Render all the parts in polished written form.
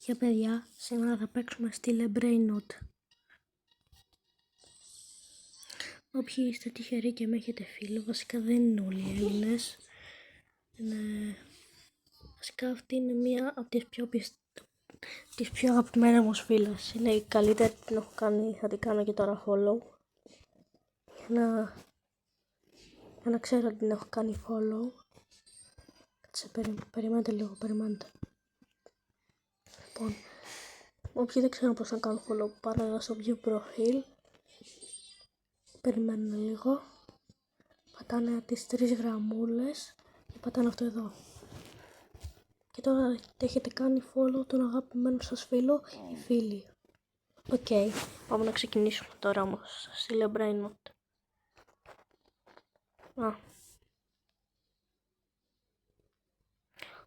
Για παιδιά, σήμερα θα παίξουμε στη Brain Note. Όποιοι είστε τυχεροί και με έχετε φίλο, βασικά δεν είναι όλοι οι Έλληνες. Βασικά αυτή είναι μία από τις πιο αγαπημένες μου φίλες. Είναι η καλύτερη που την έχω κάνει, θα την κάνω και τώρα follow. Για να ξέρω ότι την έχω κάνει follow. Κάτσε, περιμένετε λίγο, περιμένετε. Λοιπόν, όποιοι δεν ξέρουν πώς να κάνουν follow, πάνε εδώ στο view profile. Περιμένουν λίγο. Πατάνε τις 3 γραμμούλες και πατάνε αυτό εδώ. Και τώρα έχετε κάνει follow τον αγαπημένο σας φίλο ή φίλη. Οκ, πάμε να ξεκινήσουμε τώρα όμως στη Brain Note.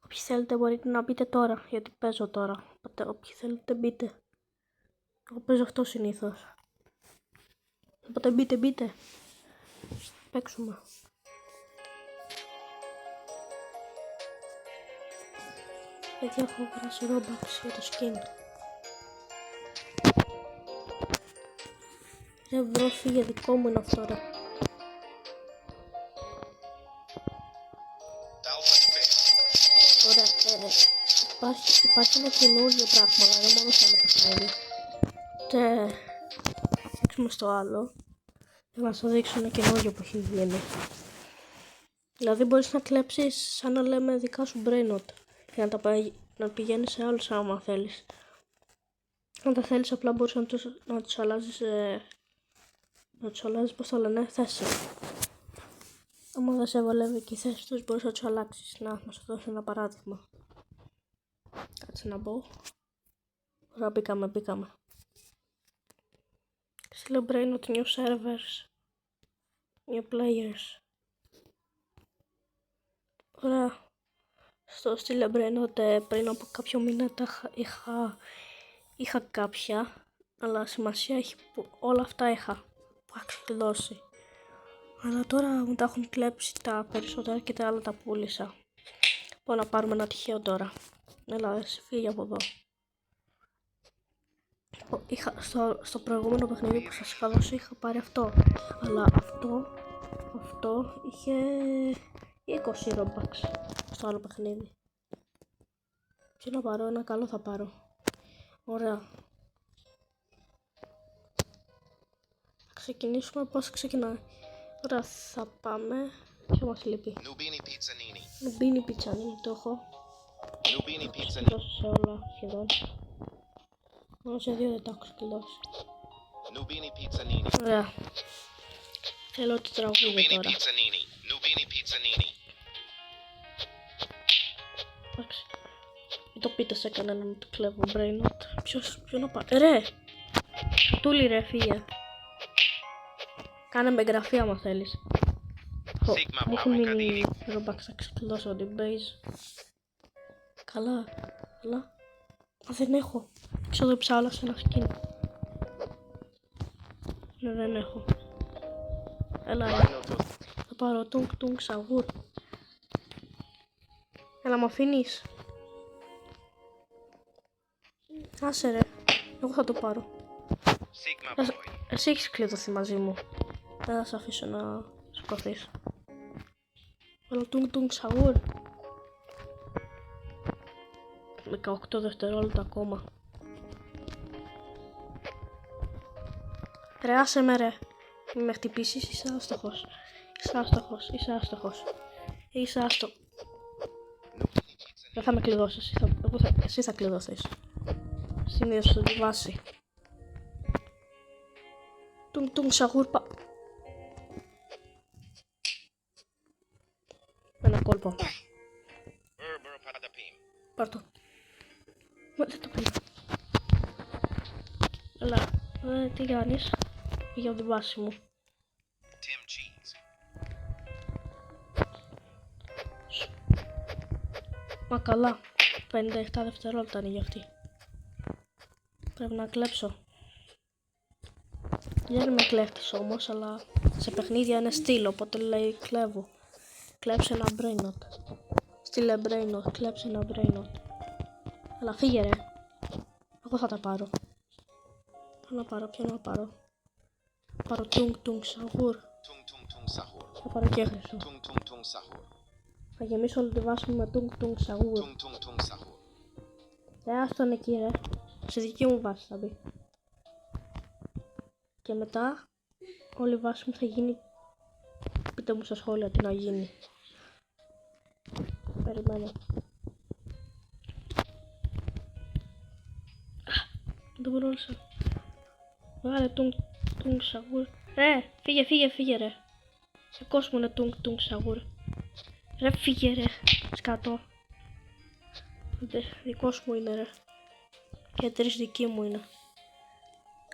Όποιοι θέλετε μπορείτε να μπείτε τώρα, γιατί παίζω τώρα. Όποιοι θέλετε μπείτε. Εγώ παίζω αυτό συνήθως. Οπότε μπείτε. Παίξουμε. Γιατί έχω αγοράσει Robux για το skin. Ρε μπρο, φύγε, δικό μου είναι αυτό ρε. Ωραία, υπάρχει ένα καινούργιο πράγμα, αλλά δεν μόνο σε άλλο παιχνίδι. Και παίξουμε στο άλλο. Για να σας δείξω ένα καινούργιο που έχει γίνει. Δηλαδή μπορείς να κλέψεις σαν να λέμε δικά σου Brain Note. Για να πηγαίνεις σε άλλους άμα θέλεις. Αν τα θέλεις απλά μπορείς να τους αλλάζεις, πώς το λένε, θέση. Αν δεν σε βολεύει και η θέση τους μπορείς να τους αλλάξεις. Να σου δώσω ένα παράδειγμα. Κάτσε να μπω. Ωραία, μπήκαμε. Στείλε Brain Note, new servers, new players. Ωραία. Στο στείλε Brain Note πριν από κάποιο μήνα είχα κάποια, αλλά σημασία έχει που όλα αυτά είχα που κλειδώσει. Αλλά τώρα μου τα έχουν κλέψει τα περισσότερα και τα άλλα τα πούλησα. Πάω να πάρουμε ένα τυχαίο τώρα. Έλα, εσύ φύγει από εδώ. Στο προηγούμενο παιχνίδι που σας είχα δώσει είχα πάρει αυτό. Αλλά αυτό είχε 20 Robux στο άλλο παιχνίδι. Τι να πάρω, ένα καλό θα πάρω. Ωραία. Θα ξεκινήσουμε, πώς ξεκινάει. Ωραία, θα πάμε. Ποιο μας λείπει? Νουμπίνι πιτσανίνι, το έχω. Δώσω σε όλα σχεδόν. Μόνο σε 2 δεν τα έχω ξεκλειδώσει. Ωραία. Θέλω το τραγούδι τώρα. Εντάξει. Μην το πείτε σε κανέναν να το κλέβω Brain Note. Ποιο να πάρει? Ρε! Τούλι ρε, φύγε. Κάνε με εγγραφή άμα θέλεις. Μου έχουν μείνει Robux, θα ξεκλειδώσω την base. Καλά. Α, δεν έχω. Ξόδεψα όλα σε ένα skin. Ναι, δεν έχω. Έλα, θα πάρω τουνκ σαγούρ. Έλα, μ' αφήνεις? Άσε ρε, εγώ θα το πάρω. Εσύ έχεις κλειδωθεί μαζί μου. Δεν θα σε αφήσω να σηκωθείς. Έλα, τουνκ σαγούρ. 18 δευτερόλεπτα ακόμα. Ρε, άσε με ρε. Μην με χτυπήσεις, είσαι άστοχος. Είσαι άστοχος. Δεν θα με κλειδώσεις, εσύ θα κλειδωθείς. Συνήθως στη βάση. Τουνκ σαγούρ ένα κόλπο. Πάρ' το. Δεν το πήρα. Έλα, τι κάνεις? Πήγε από την βάση μου. Μα καλά, 57 δευτερόλεπτα είναι για αυτή. Πρέπει να κλέψω. Δεν είμαι κλέφτης όμως, αλλά σε παιχνίδια είναι στυλ, οπότε λέει κλέβω. Κλέψε ένα Brain Note. Στείλε Brain Note, κλέψε ένα Brain Note. Αλλά φύγε ρε. Εγώ θα τα πάρω. Ποιο να πάρω. Πάρω τουνγκ σαγούρ. Θα πάρω και χρυσό. Θα γεμίσω όλη τη βάση μου με τουνγκ σαγούρ. Άστον εκεί ρε. Σε δική μου βάση θα μπει. Και μετά όλη η βάση μου θα γίνει. Πείτε μου στα σχόλια τι να γίνει. Περιμένω. Δεν μπορούσα. Βγάλε τουνγκ σαγούρ. Ρε, φύγε ρε. Σε κόσμο είναι τουνγκ σαγούρ. Ρε, φύγε ρε. Σκατώ. Δικός μου είναι ρε. Και 3 δικοί μου είναι.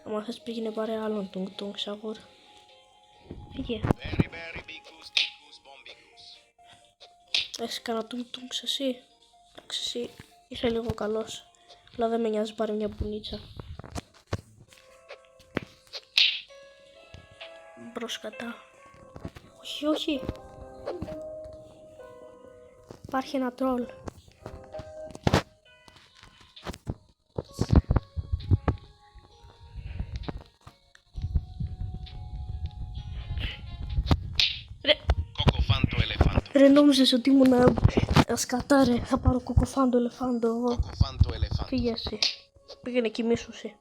Άμα θες πήγαινε πάρε άλλον τουνγκ σαγούρ. Φύγε. Έχεις κανένα τουνγκ εσύ. Εσύ είσαι λίγο καλός. Αλλά δεν με νοιάζει πάρε μια μπουνίτσα. Μπρος κατά. Όχι. Υπάρχει ένα τρόλ. Ρε νόμιζες ότι ήμουν σκατά ρε. Θα πάρω κοκοφάντο ελεφάντο εγώ. Φύγε εσύ. Πήγαινε κοιμήσου εσύ.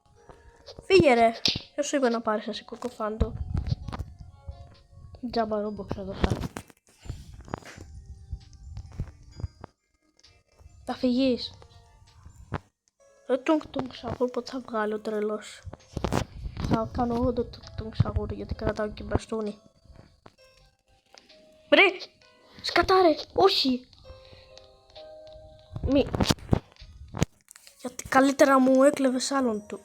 Φύγε ρε. Δεν σου είπα να πάρεις εσύ κοκοφάντο. Τζάμπα ρόμποξ εδώ πέρα. Θα φυγείς. Τουνγκ σαγούρ πότε θα βγάλει ο τρελός. Θα κάνω εγώ το τουνγκ σαγούρ γιατί κρατάω και μπαστούνι. Ρε! Σκατά ρε! Όχι! Μη. Γιατί καλύτερα μου έκλεβες άλλον του.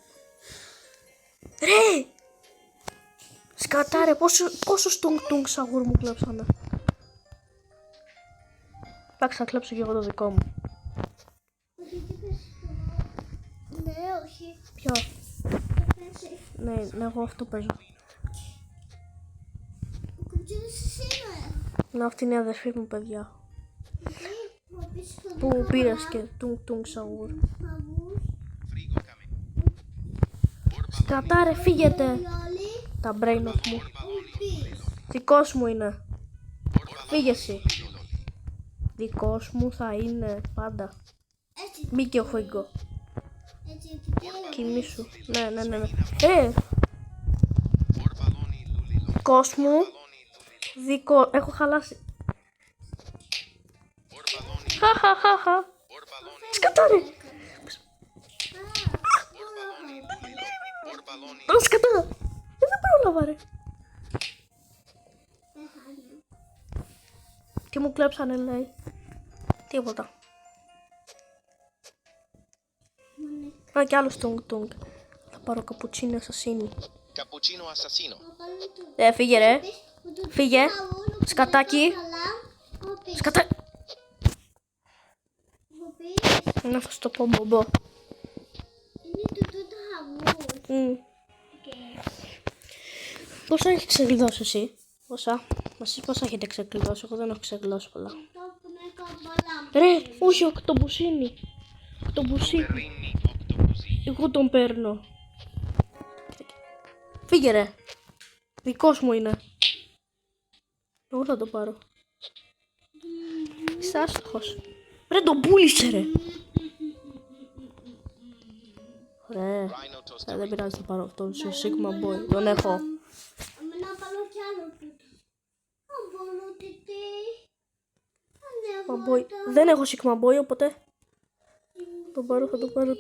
Ρε! Σκατά ρε! Πόσους τουνγκ σαγούρ μου κλέψανε. Εντάξει θα κλέψω και εγώ το δικό μου. Ναι, όχι. Ποιο? Ναι, εγώ αυτό παίζω. Να, αυτή είναι η αδερφή μου, παιδιά. Που μου πήρες και τουνγκ σαγούρ. Σκατά ρε, φύγετε. Τα brainot μου. Δικός μου είναι. Φύγε εσύ. Δικός μου θα είναι πάντα. Μη και χωίγκο. Κοιμήσου. Ναι. Δικός μου. Έχω χαλάσει. Χαχαχαχα. Σκατά ρε. Σκατά. Δεν πρόλαβα ρε. Τι μου κλέψανε λέει. Τίποτα. Α, κι άλλος τουνγκ. Θα πάρω καπουτσίνο ασασίνι. Φύγε ρε. Φύγε. Σκατάκι. Σκατά. Να θα στο πω μπομπό. Πόσα έχει ξεκλειδώσει εσύ? Εσείς πόσα έχετε ξεκλειδώσει? Εγώ δεν έχω ξεκλειδώσει πολλά. Ρε, όχι οκτωμπουσίνι. Εγώ τον παίρνω. Φύγε ρε. Δικός μου είναι. Εγώ θα το πάρω. Είσαι άστοχος. Ρε τον πούλησε ρε. Ρε. Δεν πειράζει θα πάρω αυτόν. Σε Sigma Boy. Τον έχω. Να πάρω κι άλλο τούτο. Boy. Δεν έχω Sigma Boy οπότε. Θα το πάρω.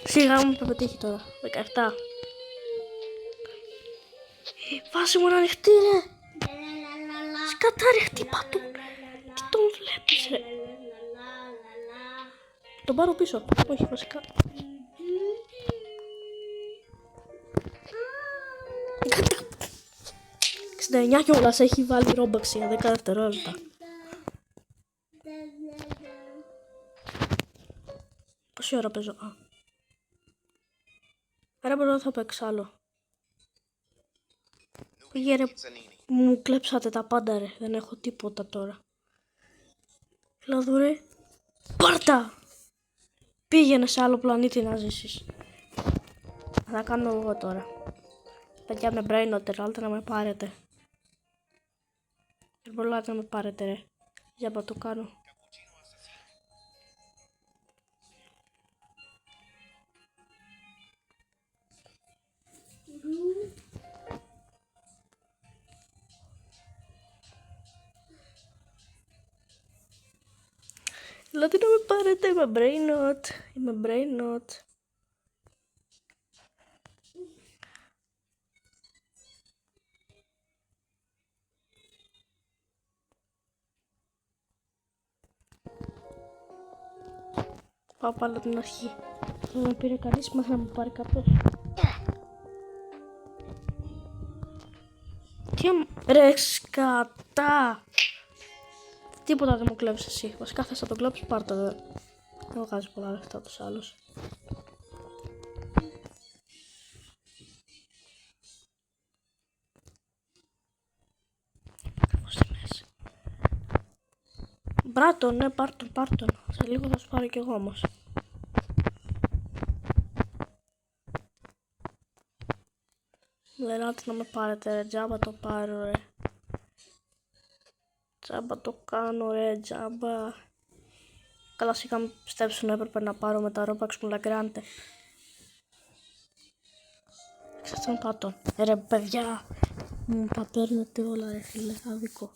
Σιγά μου θα πετύχει τώρα. 17. Βάση μου να ανοιχτεί ρε. Σκατά ρε, χτύπα του. Τι τον βλέπεις ρε. Τον πάρω πίσω. Όχι βασικά. 69 κιόλας έχει βάλει Robux για 10 δευτερόλεπτα. Πόση ώρα παίζω? Άρα μπορώ θα παίξω άλλο. Πήγε ρε. Μου κλέψατε τα πάντα ρε. Δεν έχω τίποτα τώρα. Δηλαδή ρε. Πάρτα! Πήγαινε σε άλλο πλανήτη να ζήσεις. Θα κάνω εγώ τώρα. Παιδιά με brain note, άλλα να με πάρετε. Δεν προλάβετε να με πάρετε ρε. Για να το κάνω. Ελάτε να με πάρετε, είμαι brain note. Είμαι brain note. Πάω πάλι από την αρχή. Δεν με πήρε κανείς, μέχρι να με πάρει κάποιος. Ρε σκατά! Τίποτα δεν μου κλέψεις εσύ. Βασικά θες να το κλέψεις, πάρ' το δε. Δεν βγάζει πολλά λεφτά τους άλλους. Πώς στη μέση. Μπράτον, ναι, πάρ' τον. Σε λίγο θα σου πάρω κι εγώ όμως. Ελάτε να με πάρετε ρε, τζάμπα το πάρω ρε. Τζάμπα το κάνω ρε, τζάμπα. Καλά σιγά με πιστέψουν, έπρεπε να πάρω με τα Robux μου Λαγκράντε. Ξέρετε πάτον. Ρε παιδιά, μου τα παίρνετε όλα ρε φίλε, άδικο.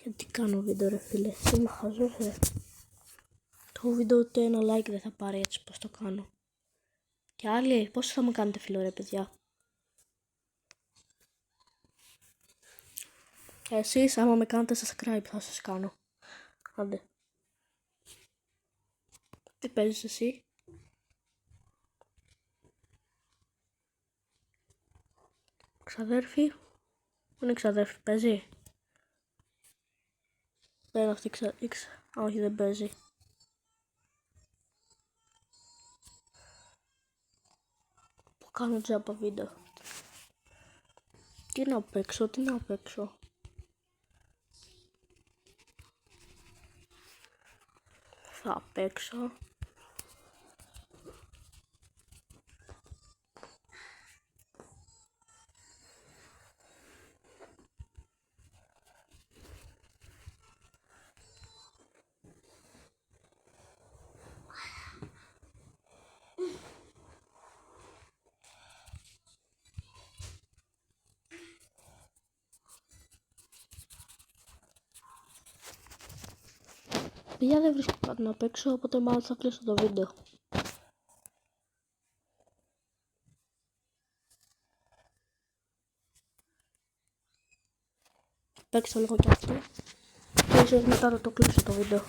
Γιατί κάνω βίντεο ρε φίλε, είμαι χαζός ρε. Το βίντεο ούτε ένα like δεν θα πάρει έτσι πως το κάνω. Και άλλοι, πώς θα μου κάνετε φίλο ρε παιδιά. Εσείς άμα με κάνετε subscribe θα σας κάνω. Άντε. Τι παίζεις εσύ. Ξαδέρφη. Πού είναι ξαδέρφη, παίζει. Δεν είναι αυτή όχι δεν παίζει. Που κάνω τζάμπα βίντεο. Τι να παίξω. Θα παίξω. Παιδιά δεν βρίσκω κάτι να παίξω, οπότε μάλλον θα κλείσω το βίντεο. Παίξω λίγο κι αυτό. Και ίσως μετά θα το κλείσω το βίντεο.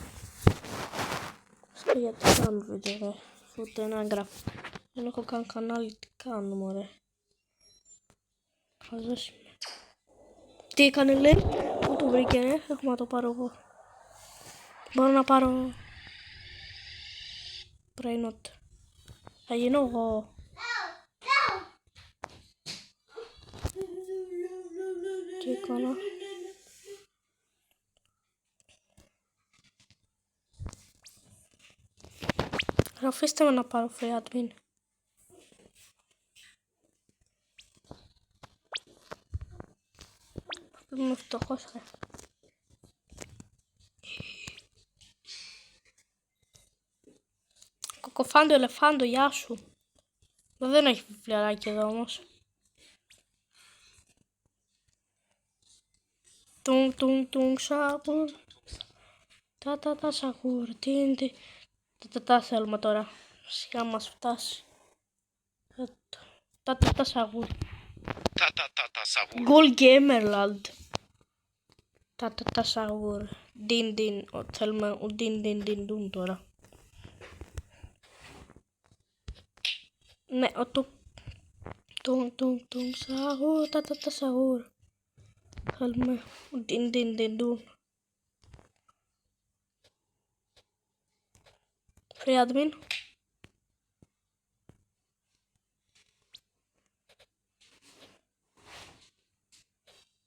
Στο γιατί κάνω βίντεο ρε. Ούτε ένα έγγραφο. Δεν έχω καν κανάλι, τι κάνω μωρέ. Χαζός είμαι. Τι έκανε λέει, πού το βρήκε ρε, έχουμε να το πάρω εγώ. Μπορώ να πάρω... Brain note. Θα γίνω εγώ. Τι έκανα. Αφήστε με να πάρω free admin. Είμαι φτωχός ρε. Κοκοφάντο, ελεφάντο, γεια σου. Δεν έχει βιβλιαράκι εδώ όμως. Τουν σαγουρ. Τα σαγουρ. Τι. Τα θέλουμε τώρα. Σιγά μας φτάσει. Τα σαγουρ. Gold Gamerland. Τα σαγουρ. Din. Θέλουμε din τώρα. Ναι, τουν σαγουρ. Τα σαγουρ. Θέλουμε din. Free admin.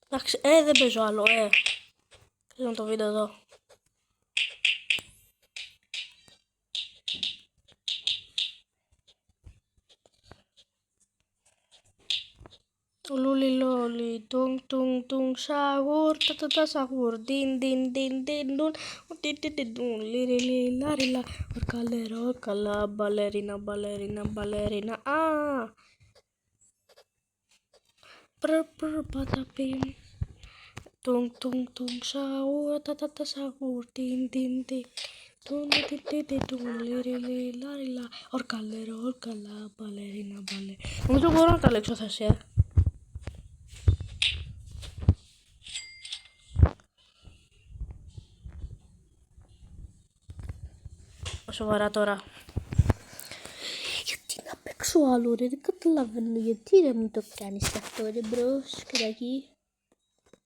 Εντάξει, δεν παίζω άλλο, Κλείνω το βίντεο εδώ. Luli loli, tung tung tung, sahur, ta sahur, din din din din dun, dun, liri li lari la, orkala, ballerina, ballerina, ballerina, ah. Patapim, tung tung tung, sahur, ta sahur, din din din. Dun, dun, liri li lari la, orkala, ballerina, ballerina. Νομίζω μπορώ να τα λέξω θεσία. Σοβαρά τώρα. Γιατί να παίξω άλλο ρε, δεν καταλαβαίνω γιατί ρε μου το κάνεις αυτό ρε μπρο, σκατάκι.